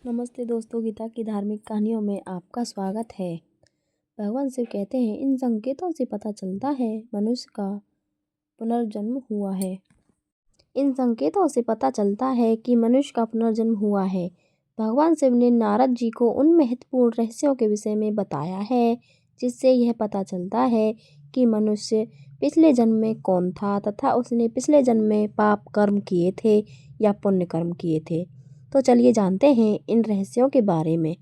नमस्ते दोस्तों, गीता की धार्मिक कहानियों में आपका स्वागत है। भगवान शिव कहते हैं, इन संकेतों से पता चलता है मनुष्य का पुनर्जन्म हुआ है। इन संकेतों से पता चलता है कि मनुष्य का पुनर्जन्म हुआ है। भगवान शिव ने नारद जी को उन महत्वपूर्ण रहस्यों के विषय में बताया है जिससे यह पता चलता है कि मनुष्य पिछले जन्म में कौन था तथा उसने पिछले जन्म में पाप कर्म किए थे या पुण्य कर्म किए थे। तो चलिए जानते हैं इन रहस्यों के बारे में।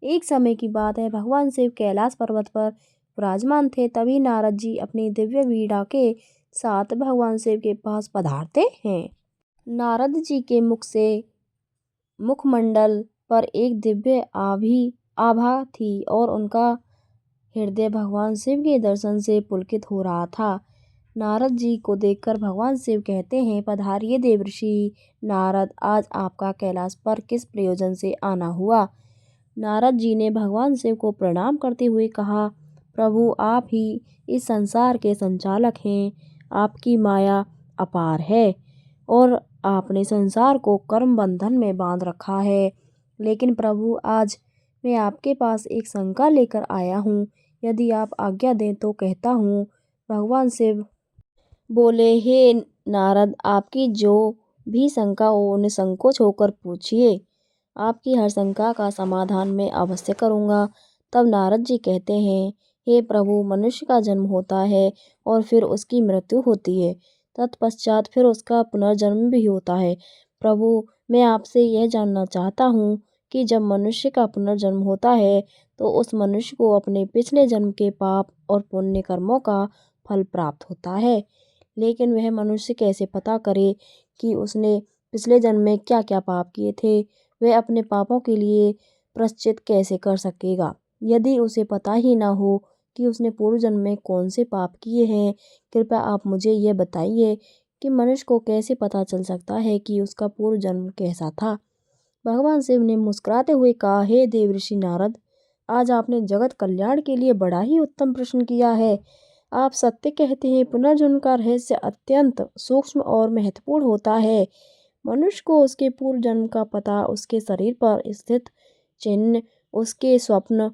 एक समय की बात है, भगवान शिव कैलाश पर्वत पर विराजमान थे। तभी नारद जी अपनी दिव्य वीणा के साथ भगवान शिव के पास पधारते हैं। नारद जी के मुख से मुखमंडल पर एक दिव्य आभा थी और उनका हृदय भगवान शिव के दर्शन से पुलकित हो रहा था। नारद जी को देखकर भगवान शिव कहते हैं, पधारिए देवर्षि नारद, आज आपका कैलाश पर किस प्रयोजन से आना हुआ। नारद जी ने भगवान शिव को प्रणाम करते हुए कहा, प्रभु आप ही इस संसार के संचालक हैं। आपकी माया अपार है और आपने संसार को कर्म बंधन में बांध रखा है। लेकिन प्रभु, आज मैं आपके पास एक शंका लेकर आया हूँ। यदि आप आज्ञा दें तो कहता हूँ। भगवान शिव बोले, हे नारद, आपकी जो भी शंका हो निसंकोच होकर पूछिए। आपकी हर शंका का समाधान मैं अवश्य करूँगा। तब नारद जी कहते हैं, हे प्रभु, मनुष्य का जन्म होता है और फिर उसकी मृत्यु होती है। तत्पश्चात फिर उसका पुनर्जन्म भी होता है। प्रभु, मैं आपसे यह जानना चाहता हूँ कि जब मनुष्य का पुनर्जन्म होता है तो उस मनुष्य को अपने पिछले जन्म के पाप और पुण्य कर्मों का फल प्राप्त होता है। लेकिन वह मनुष्य कैसे पता करे कि उसने पिछले जन्म में क्या क्या पाप किए थे। वह अपने पापों के लिए प्रायश्चित कैसे कर सकेगा यदि उसे पता ही ना हो कि उसने पूर्व जन्म में कौन से पाप किए हैं। कृपया आप मुझे यह बताइए कि मनुष्य को कैसे पता चल सकता है कि उसका पूर्व जन्म कैसा था। भगवान शिव ने मुस्कुराते हुए कहा, हे देवर्षि नारद, आज आपने जगत कल्याण के लिए बड़ा ही उत्तम प्रश्न किया है। आप सत्य कहते हैं, पुनर्जन्म का रहस्य अत्यंत सूक्ष्म और महत्वपूर्ण होता है। मनुष्य को उसके पूर्व जन्म का पता उसके शरीर पर स्थित चिन्ह, उसके स्वप्न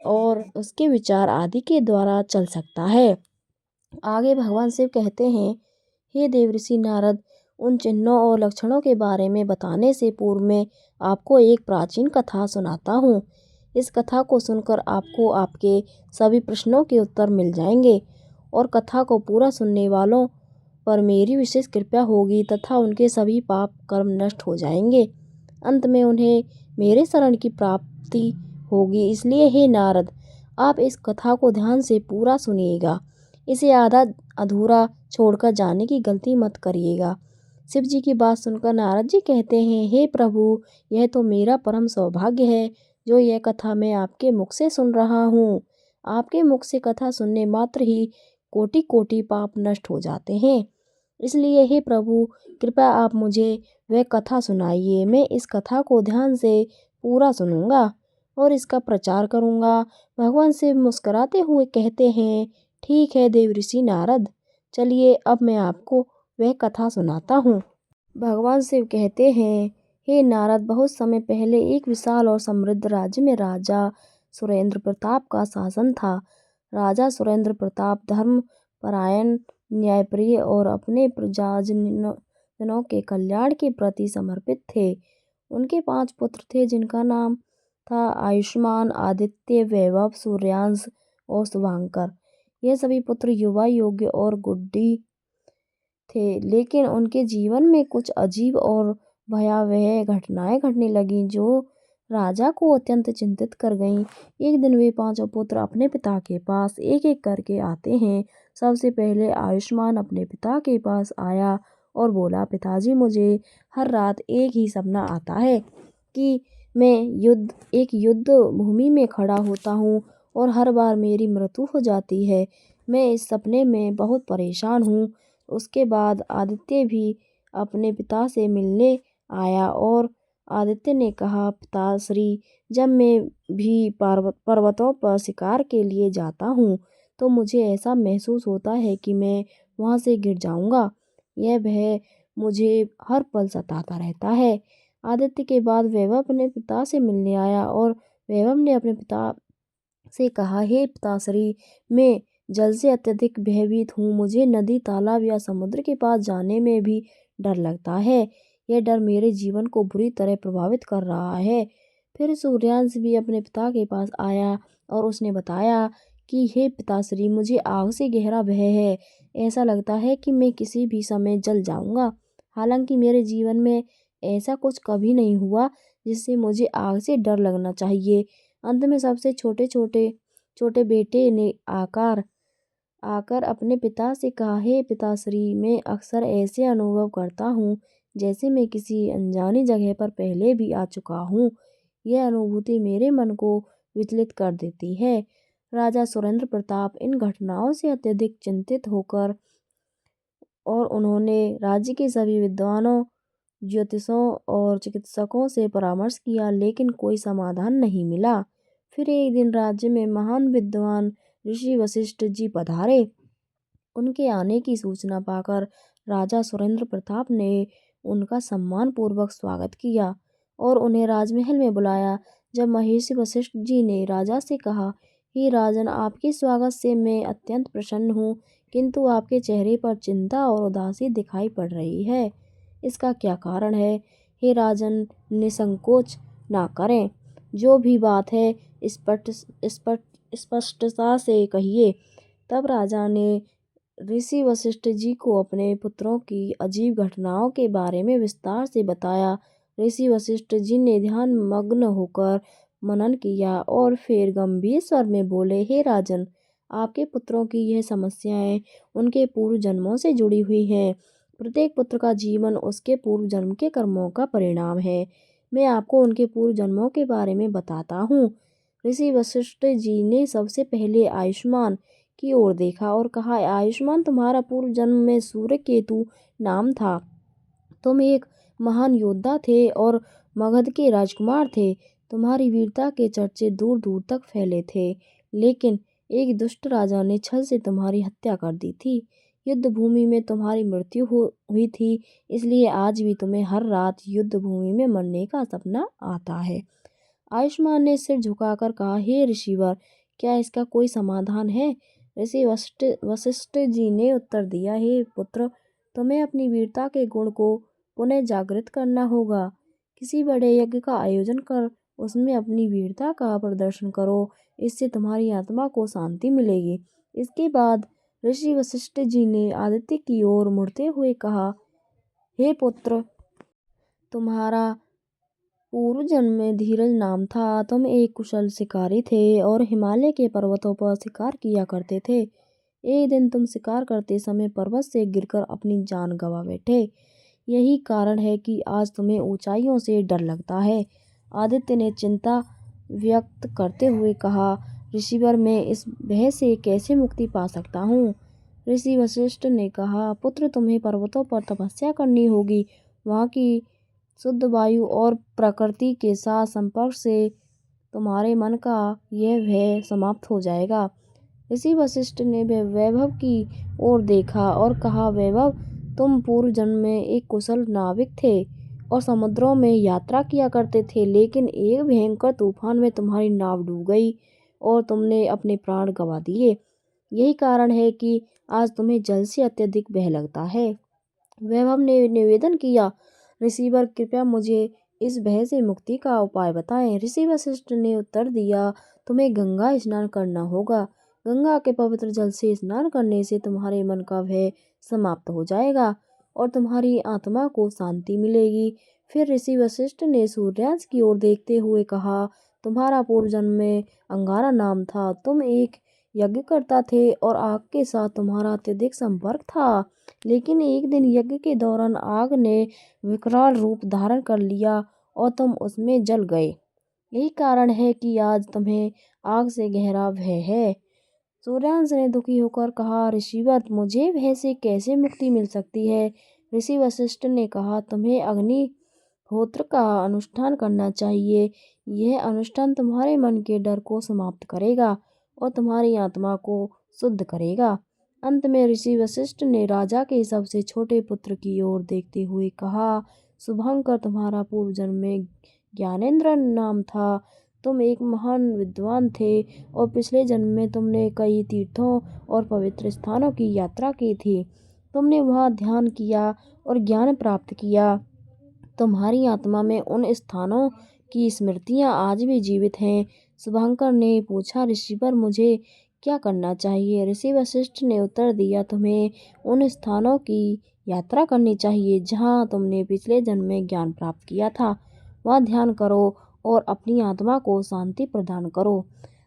और उसके विचार आदि के द्वारा चल सकता है। आगे भगवान शिव कहते हैं, हे देवर्षि नारद, उन चिन्हों और लक्षणों के बारे में बताने से पूर्व में आपको एक प्राचीन कथा सुनाता हूँ। इस कथा को सुनकर आपको आपके सभी प्रश्नों के उत्तर मिल जाएंगे और कथा को पूरा सुनने वालों पर मेरी विशेष कृपा होगी तथा उनके सभी पाप कर्म नष्ट हो जाएंगे। अंत में उन्हें मेरे शरण की प्राप्ति होगी। इसलिए हे नारद, आप इस कथा को ध्यान से पूरा सुनिएगा। इसे आधा अधूरा छोड़कर जाने की गलती मत करिएगा। शिव जी की बात सुनकर नारद जी कहते हैं, हे प्रभु, यह तो मेरा परम सौभाग्य है जो यह कथा मैं आपके मुख से सुन रहा हूँ। आपके मुख से कथा सुनने मात्र ही कोटि कोटि पाप नष्ट हो जाते हैं। इसलिए हे प्रभु, कृपया आप मुझे वह कथा सुनाइए। मैं इस कथा को ध्यान से पूरा सुनूंगा और इसका प्रचार करूंगा। भगवान शिव मुस्कुराते हुए कहते हैं, ठीक है देवर्षि नारद, चलिए अब मैं आपको वह कथा सुनाता हूँ। भगवान शिव कहते हैं, हे नारद, बहुत समय पहले एक विशाल और समृद्ध राज्य में राजा सुरेंद्र प्रताप का शासन था। राजा सुरेंद्र प्रताप धर्म परायण, न्यायप्रिय और अपने प्रजाजनों के कल्याण के प्रति समर्पित थे। उनके 5 पुत्र थे जिनका नाम था आयुष्मान, आदित्य, वैभव, सूर्यांश और शुभांकर। ये सभी पुत्र युवा, योग्य और गुड्डी थे, लेकिन उनके जीवन में कुछ अजीब और भयावह घटनाएं घटने लगीं जो राजा को अत्यंत चिंतित कर गईं। एक दिन वे 5 पुत्र अपने पिता के पास एक एक करके आते हैं। सबसे पहले आयुष्मान अपने पिता के पास आया और बोला, पिताजी, मुझे हर रात एक ही सपना आता है कि मैं एक युद्ध भूमि में खड़ा होता हूँ और हर बार मेरी मृत्यु हो जाती है। मैं इस सपने में बहुत परेशान हूँ। उसके बाद आदित्य भी अपने पिता से मिलने आया और आदित्य ने कहा, पिताश्री, जब मैं भी पर्वतों पर शिकार के लिए जाता हूँ तो मुझे ऐसा महसूस होता है कि मैं वहाँ से गिर जाऊँगा। यह भय मुझे हर पल सताता रहता है। आदित्य के बाद वैभव अपने पिता से मिलने आया और वैभव ने अपने पिता से कहा, हे पिताश्री, मैं जल से अत्यधिक भयभीत हूँ। मुझे नदी, तालाब या समुद्र के पास जाने में भी डर लगता है। यह डर मेरे जीवन को बुरी तरह प्रभावित कर रहा है। फिर सूर्यांश भी अपने पिता के पास आया और उसने बताया कि हे पिताश्री, मुझे आग से गहरा भय है। ऐसा लगता है कि मैं किसी भी समय जल जाऊंगा। हालांकि मेरे जीवन में ऐसा कुछ कभी नहीं हुआ जिससे मुझे आग से डर लगना चाहिए। अंत में सबसे छोटे बेटे ने आकर अपने पिता से कहा, हे पिताश्री, मैं अक्सर ऐसे अनुभव करता हूँ जैसे मैं किसी अनजानी जगह पर पहले भी आ चुका हूँ। यह अनुभूति मेरे मन को विचलित कर देती है। राजा सुरेंद्र प्रताप इन घटनाओं से अत्यधिक चिंतित होकर और उन्होंने राज्य के सभी विद्वानों, ज्योतिषों और चिकित्सकों से परामर्श किया, लेकिन कोई समाधान नहीं मिला। फिर एक दिन राज्य में महान विद्वान ऋषि वशिष्ठ जी पधारे। उनके आने की सूचना पाकर राजा सुरेंद्र प्रताप ने उनका सम्मानपूर्वक स्वागत किया और उन्हें राजमहल में बुलाया। जब महर्षि वशिष्ठ जी ने राजा से कहा, हे राजन, आपके स्वागत से मैं अत्यंत प्रसन्न हूँ, किंतु आपके चेहरे पर चिंता और उदासी दिखाई पड़ रही है। इसका क्या कारण है? हे राजन, निसंकोच ना करें। जो भी बात है स्पष्ट स्पष्ट स्पष्टता से कहिए। तब राजा ने ऋषि वशिष्ठ जी को अपने पुत्रों की अजीब घटनाओं के बारे में विस्तार से बताया। ऋषि वशिष्ठ जी ने ध्यान मग्न होकर मनन किया और फिर गंभीर स्वर में बोले, हे राजन, आपके पुत्रों की यह समस्याएं उनके पूर्व जन्मों से जुड़ी हुई हैं। प्रत्येक पुत्र का जीवन उसके पूर्व जन्म के कर्मों का परिणाम है। मैं आपको उनके पूर्व जन्मों के बारे में बताता हूँ। ऋषि वशिष्ठ जी ने सबसे पहले आयुष्मान की ओर देखा और कहा, आयुष्मान, तुम्हारा पूर्व जन्म में सूर्य केतु नाम था। तुम एक महान योद्धा थे और मगध के राजकुमार थे। तुम्हारी वीरता के चर्चे दूर दूर तक फैले थे, लेकिन एक दुष्ट राजा ने छल से तुम्हारी हत्या कर दी थी। युद्ध भूमि में तुम्हारी मृत्यु हुई थी, इसलिए आज भी तुम्हें हर रात युद्ध भूमि में मरने का सपना आता है। आयुष्मान ने सिर झुकाकर कहा, हे ऋषिवर, क्या इसका कोई समाधान है? ऋषि वशिष्ठ जी ने उत्तर दिया, हे पुत्र, तुम्हें अपनी वीरता के गुण को पुनः जागृत करना होगा। किसी बड़े यज्ञ का आयोजन कर उसमें अपनी वीरता का प्रदर्शन करो। इससे तुम्हारी आत्मा को शांति मिलेगी। इसके बाद ऋषि वशिष्ठ जी ने आदित्य की ओर मुड़ते हुए कहा, हे पुत्र, तुम्हारा पूर्व जन्म में धीरज नाम था। तुम एक कुशल शिकारी थे और हिमालय के पर्वतों पर शिकार किया करते थे। एक दिन तुम शिकार करते समय पर्वत से गिरकर अपनी जान गंवा बैठे। यही कारण है कि आज तुम्हें ऊंचाइयों से डर लगता है। आदित्य ने चिंता व्यक्त करते हुए कहा, ऋषिवर, मैं इस भय से कैसे मुक्ति पा सकता हूँ? ऋषि वशिष्ठ ने कहा, पुत्र, तुम्हें पर्वतों पर तपस्या करनी होगी। वहाँ की शुद्ध वायु और प्रकृति के साथ संपर्क से तुम्हारे मन का यह भय समाप्त हो जाएगा। ऋषि वशिष्ठ ने वैभव की ओर देखा और कहा, वैभव, तुम पूर्व जन्म में एक कुशल नाविक थे और समुद्रों में यात्रा किया करते थे, लेकिन एक भयंकर तूफान में तुम्हारी नाव डूब गई और तुमने अपने प्राण गंवा दिए। यही कारण है कि आज तुम्हें जल से अत्यधिक भय लगता है। वैभव ने निवेदन किया, ऋषिवर, कृपया मुझे इस भय से मुक्ति का उपाय बताएं। ऋषि वशिष्ठ ने उत्तर दिया, तुम्हें गंगा स्नान करना होगा। गंगा के पवित्र जल से स्नान करने से तुम्हारे मन का भय समाप्त हो जाएगा और तुम्हारी आत्मा को शांति मिलेगी। फिर ऋषि वशिष्ठ ने सूर्यांश की ओर देखते हुए कहा, तुम्हारा पूर्व जन्म में अंगारा नाम था। तुम एक यज्ञ करता थे और आग के साथ तुम्हारा अत्यधिक संपर्क था, लेकिन एक दिन यज्ञ के दौरान आग ने विकराल रूप धारण कर लिया और तुम उसमें जल गए। यही कारण है कि आज तुम्हें आग से गहरा भय है। सूर्यांश ने दुखी होकर कहा, ऋषिवर, मुझे भय से कैसे मुक्ति मिल सकती है? ऋषि वशिष्ठ ने कहा, तुम्हें अग्निहोत्र का अनुष्ठान करना चाहिए। यह अनुष्ठान तुम्हारे मन के डर को समाप्त करेगा और तुम्हारी आत्मा को शुद्ध करेगा। अंत में ऋषि वशिष्ठ ने राजा के सबसे छोटे पुत्र की ओर देखते हुए कहा, शुभंकर तुम्हारा पूर्व जन्म में ज्ञानेंद्र नाम था। तुम एक महान विद्वान थे और पिछले जन्म में तुमने कई तीर्थों और पवित्र स्थानों की यात्रा की थी। तुमने वहाँ ध्यान किया और ज्ञान प्राप्त किया। तुम्हारी आत्मा में उन स्थानों की स्मृतियाँ आज भी जीवित हैं। शुभंकर ने पूछा, ऋषि पर मुझे क्या करना चाहिए? ऋषि वशिष्ठ ने उत्तर दिया, तुम्हें उन स्थानों की यात्रा करनी चाहिए जहाँ तुमने पिछले जन्म में ज्ञान प्राप्त किया था। वहाँ ध्यान करो और अपनी आत्मा को शांति प्रदान करो।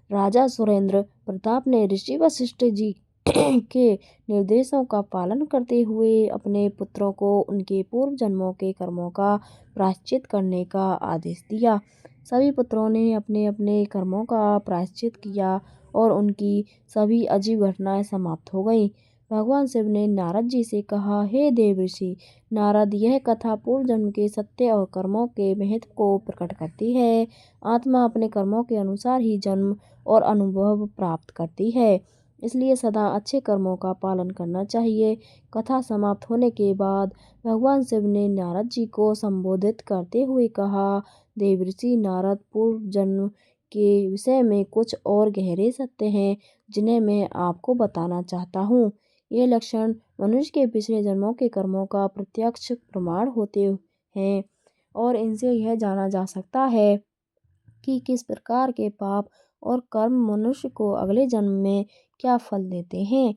राजा सुरेंद्र प्रताप ने ऋषि वशिष्ठ जी के निर्देशों का पालन करते हुए अपने पुत्रों को उनके पूर्व जन्मों के कर्मों का प्रायश्चित करने का आदेश दिया। सभी पुत्रों ने अपने अपने कर्मों का प्रायश्चित किया और उनकी सभी अजीब घटनाएं समाप्त हो गईं। भगवान शिव ने नारद जी से कहा, हे देव ऋषि नारद, यह कथा पूर्व जन्म के सत्य और कर्मों के महत्व को प्रकट करती है। आत्मा अपने कर्मों के अनुसार ही जन्म और अनुभव प्राप्त करती है, इसलिए सदा अच्छे कर्मों का पालन करना चाहिए। कथा समाप्त होने के बाद भगवान शिव ने नारद जी को संबोधित करते हुए कहा, देवर्षि नारद, पूर्व जन्म के विषय में कुछ और गहरे सत्य हैं जिन्हें मैं आपको बताना चाहता हूँ। ये लक्षण मनुष्य के पिछले जन्मों के कर्मों का प्रत्यक्ष प्रमाण होते हैं और इनसे यह जाना जा सकता है कि किस प्रकार के पाप और कर्म मनुष्य को अगले जन्म में क्या फल देते हैं।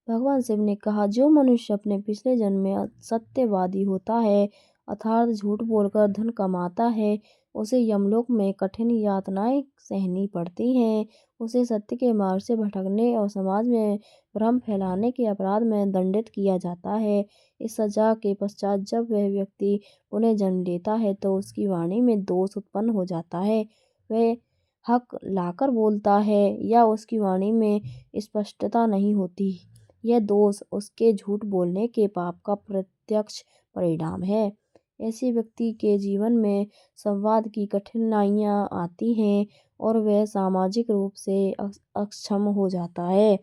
भगवान शिव ने कहा, जो मनुष्य अपने पिछले जन्म में सत्यवादी होता है अर्थात झूठ बोलकर धन कमाता है, उसे यमलोक में कठिन यातनाएं सहनी पड़ती हैं। उसे सत्य के मार्ग से भटकने और समाज में भ्रम फैलाने के अपराध में दंडित किया जाता है। इस सजा के पश्चात जब वह व्यक्ति पुनः जन्म लेता है तो उसकी वाणी में दोष उत्पन्न हो जाता है। वह हक लाकर बोलता है या उसकी वाणी में स्पष्टता नहीं होती। यह दोष उसके झूठ बोलने के पाप का प्रत्यक्ष परिणाम है। ऐसे व्यक्ति के जीवन में संवाद की कठिनाइयाँ आती हैं और वह सामाजिक रूप से अक्षम हो जाता है।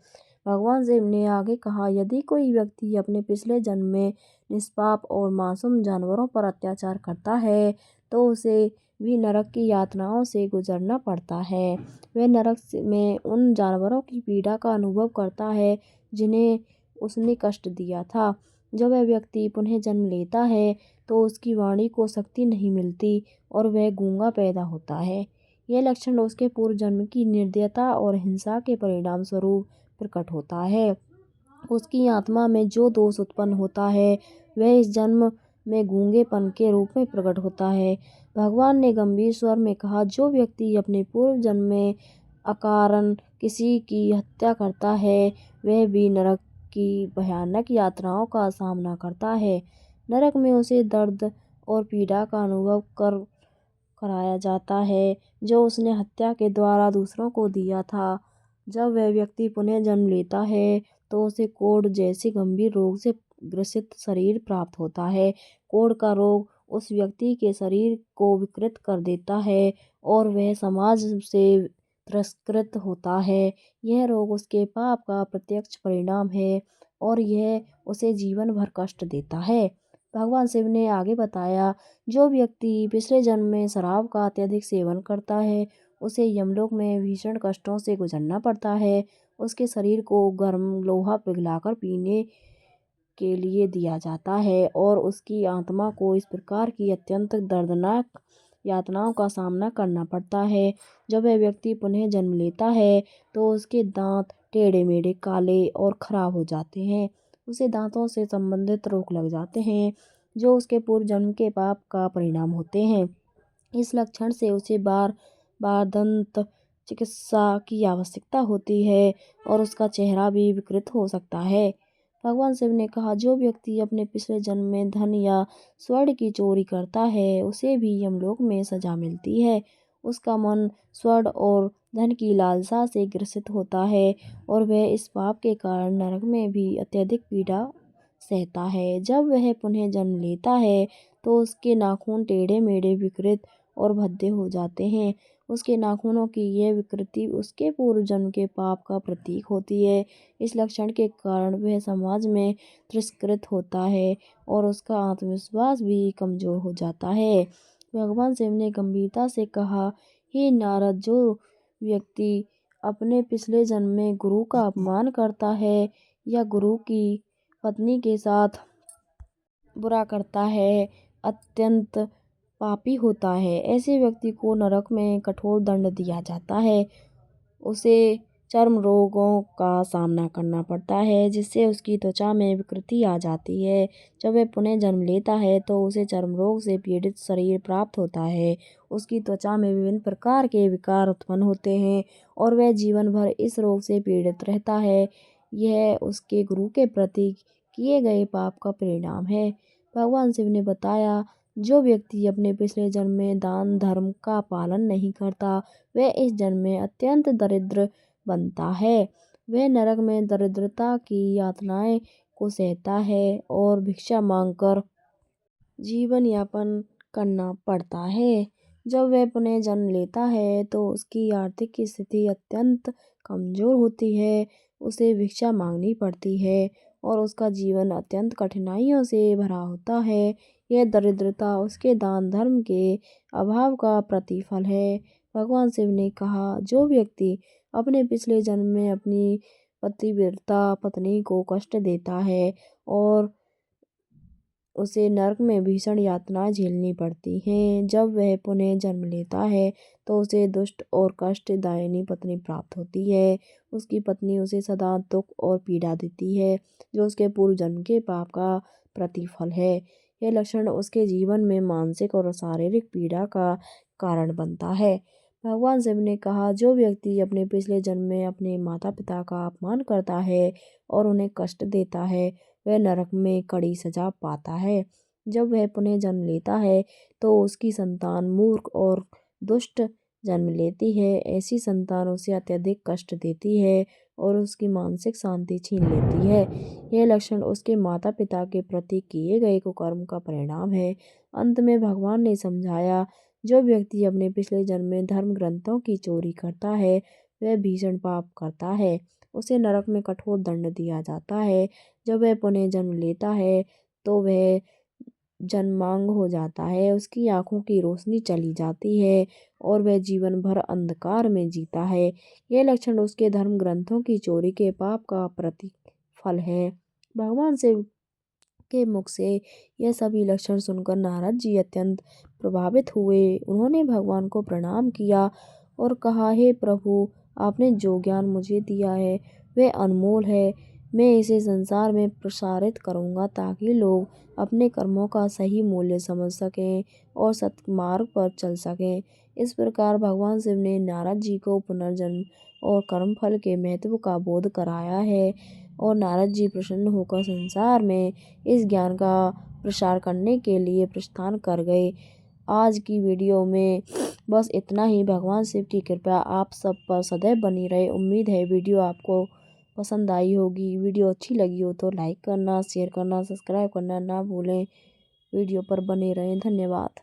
भगवान शिव ने आगे कहा, यदि कोई व्यक्ति अपने पिछले जन्म में निष्पाप और मासूम जानवरों पर अत्याचार करता है तो उसे भी नरक की यातनाओं से गुजरना पड़ता है। वह नरक में उन जानवरों की पीड़ा का अनुभव करता है जिन्हें उसने कष्ट दिया था। जब वह व्यक्ति पुनः जन्म लेता है तो उसकी वाणी को शक्ति नहीं मिलती और वह गूंगा पैदा होता है। यह लक्षण उसके पूर्व जन्म की निर्दयता और हिंसा के परिणाम स्वरूप प्रकट होता है। उसकी आत्मा में जो दोष उत्पन्न होता है वह इस जन्म में गूंगेपन के रूप में प्रकट होता है। भगवान ने गंभीर स्वर में कहा, जो व्यक्ति अपने पूर्व जन्म में अकारण किसी की हत्या करता है वह भी नरक की भयानक यातनाओं का सामना करता है। नरक में उसे दर्द और पीड़ा का अनुभव कराया जाता है जो उसने हत्या के द्वारा दूसरों को दिया था। जब वह व्यक्ति पुनः जन्म लेता है तो उसे कोढ़ जैसे गंभीर रोग से ग्रसित शरीर प्राप्त होता है। कोढ़ का रोग उस व्यक्ति के शरीर को विकृत कर देता है और वह समाज से तिरस्कृत होता है। यह रोग उसके पाप का प्रत्यक्ष परिणाम है और यह उसे जीवन भर कष्ट देता है। भगवान शिव ने आगे बताया, जो व्यक्ति पिछले जन्म में शराब का अत्यधिक सेवन करता है उसे यमलोक में भीषण कष्टों से गुजरना पड़ता है। उसके शरीर को गर्म लोहा पिघलाकर पीने के लिए दिया जाता है और उसकी आत्मा को इस प्रकार की अत्यंत दर्दनाक यातनाओं का सामना करना पड़ता है। जब वह व्यक्ति पुनः जन्म लेता है तो उसके दांत टेढ़े मेढ़े काले और खराब हो जाते हैं। उसे दांतों से संबंधित रोग लग जाते हैं जो उसके पूर्व जन्म के पाप का परिणाम होते हैं। इस लक्षण से उसे बार बार दंत चिकित्सा की आवश्यकता होती है और उसका चेहरा भी विकृत हो सकता है। भगवान शिव ने कहा, जो व्यक्ति अपने पिछले जन्म में धन या स्वर्ण की चोरी करता है उसे भी यमलोक में सजा मिलती है। उसका मन स्वर्ण और धन की लालसा से ग्रसित होता है और वह इस पाप के कारण नरक में भी अत्यधिक पीड़ा सहता है। जब वह पुनः जन्म लेता है तो उसके नाखून टेढ़े मेढ़े विकृत और भद्दे हो जाते हैं। उसके नाखूनों की यह विकृति उसके पूर्व जन्म के पाप का प्रतीक होती है। इस लक्षण के कारण वह समाज में तिरस्कृत होता है और उसका आत्मविश्वास भी कमजोर हो जाता है। भगवान शिव ने गंभीरता से कहा, हे नारद, जो व्यक्ति अपने पिछले जन्म में गुरु का अपमान करता है या गुरु की पत्नी के साथ बुरा करता है, अत्यंत पापी होता है। ऐसे व्यक्ति को नरक में कठोर दंड दिया जाता है। उसे चर्म रोगों का सामना करना पड़ता है, जिससे उसकी त्वचा में विकृति आ जाती है। जब वह पुनः जन्म लेता है तो उसे चर्म रोग से पीड़ित शरीर प्राप्त होता है। उसकी त्वचा में विभिन्न प्रकार के विकार उत्पन्न होते हैं और वह जीवन भर इस रोग से पीड़ित रहता है। यह उसके गुरु के प्रति किए गए पाप का परिणाम है। भगवान शिव ने बताया, जो व्यक्ति अपने पिछले जन्म में दान धर्म का पालन नहीं करता, वह इस जन्म में अत्यंत दरिद्र बनता है। वह नरक में दरिद्रता की यातनाएं को सहता है और भिक्षा मांगकर जीवन यापन करना पड़ता है। जब वह पुनः जन्म लेता है तो उसकी आर्थिक स्थिति अत्यंत कमजोर होती है। उसे भिक्षा मांगनी पड़ती है और उसका जीवन अत्यंत कठिनाइयों से भरा होता है। यह दरिद्रता उसके दान धर्म के अभाव का प्रतिफल है। भगवान शिव ने कहा, जो व्यक्ति अपने पिछले जन्म में अपनी पतिव्रता पत्नी को कष्ट देता है और उसे नरक में भीषण यातनाएं झेलनी पड़ती हैं। जब वह पुनः जन्म लेता है तो उसे दुष्ट और कष्टदायिनी पत्नी प्राप्त होती है। उसकी पत्नी उसे सदा दुख और पीड़ा देती है, जो उसके पूर्व जन्म के पाप का प्रतिफल है। यह लक्षण उसके जीवन में मानसिक और शारीरिक पीड़ा का कारण बनता है। भगवान शिव ने कहा, जो व्यक्ति अपने पिछले जन्म में अपने माता पिता का अपमान करता है और उन्हें कष्ट देता है, वह नरक में कड़ी सजा पाता है। जब वह पुनः जन्म लेता है तो उसकी संतान मूर्ख और दुष्ट जन्म लेती है। ऐसी संतान उसे अत्यधिक कष्ट देती है और उसकी मानसिक शांति छीन लेती है। यह लक्षण उसके माता पिता के प्रति किए गए कुकर्म का परिणाम है। अंत में भगवान ने समझाया, जो व्यक्ति अपने पिछले जन्म में धर्म ग्रंथों की चोरी करता है, वह भीषण पाप करता है। उसे नरक में कठोर दंड दिया जाता है। जब वह पुनः जन्म लेता है तो वह जन्मांग हो जाता है। उसकी आंखों की रोशनी चली जाती है और वह जीवन भर अंधकार में जीता है। यह लक्षण उसके धर्म ग्रंथों की चोरी के पाप का प्रतिफल है। भगवान शिव के मुख से यह सभी लक्षण सुनकर नारद जी अत्यंत प्रभावित हुए। उन्होंने भगवान को प्रणाम किया और कहा, हे प्रभु, आपने जो ज्ञान मुझे दिया है वह अनमोल है। मैं इसे संसार में प्रसारित करूंगा ताकि लोग अपने कर्मों का सही मूल्य समझ सकें और सत्मार्ग पर चल सकें। इस प्रकार भगवान शिव ने नारद जी को पुनर्जन्म और कर्मफल के महत्व का बोध कराया है और नारद जी प्रसन्न होकर संसार में इस ज्ञान का प्रसार करने के लिए प्रस्थान कर गए। आज की वीडियो में बस इतना ही। भगवान शिव की कृपा आप सब पर सदैव बनी रहे। उम्मीद है वीडियो आपको पसंद आई होगी। वीडियो अच्छी लगी हो तो लाइक करना, शेयर करना, सब्सक्राइब करना ना भूलें। वीडियो पर बने रहें। धन्यवाद।